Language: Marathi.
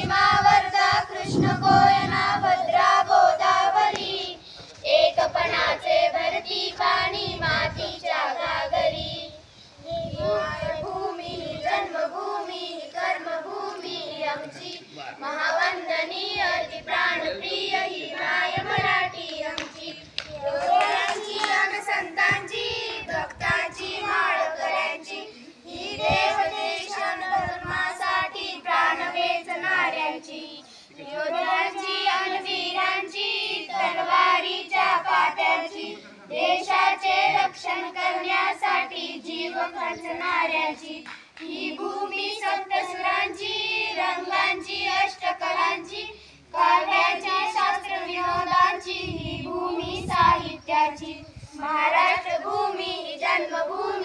भीमा वर्धा कृष्ण कोयना भद्रा गोदावरी एकपणाचे भरती पाणी मातीच्या घागरी ही मायभूमी जन्मभूमी कर्मभूमी आमची महावंदनीय अति प्राणप्रिय ही माय मराठी आमची योग्यांची अनुसंतांची भक्तांची माळकऱ्यांची ही देवदेश धर्मासाठी प्राण वेचणाऱ्यांची योद्ध्यांची अनवीरांची तलवारीच्या पात्याची देशाचे रक्षण करण्यासाठी जीव खर्चणाऱ्याची ही भूमी सप्तसुरांची रंगांची अष्टकलांची काव्याची शास्त्र विनोदांची ही भूमी साहित्याची महाराष्ट्र भूमी ही जन्मभूमी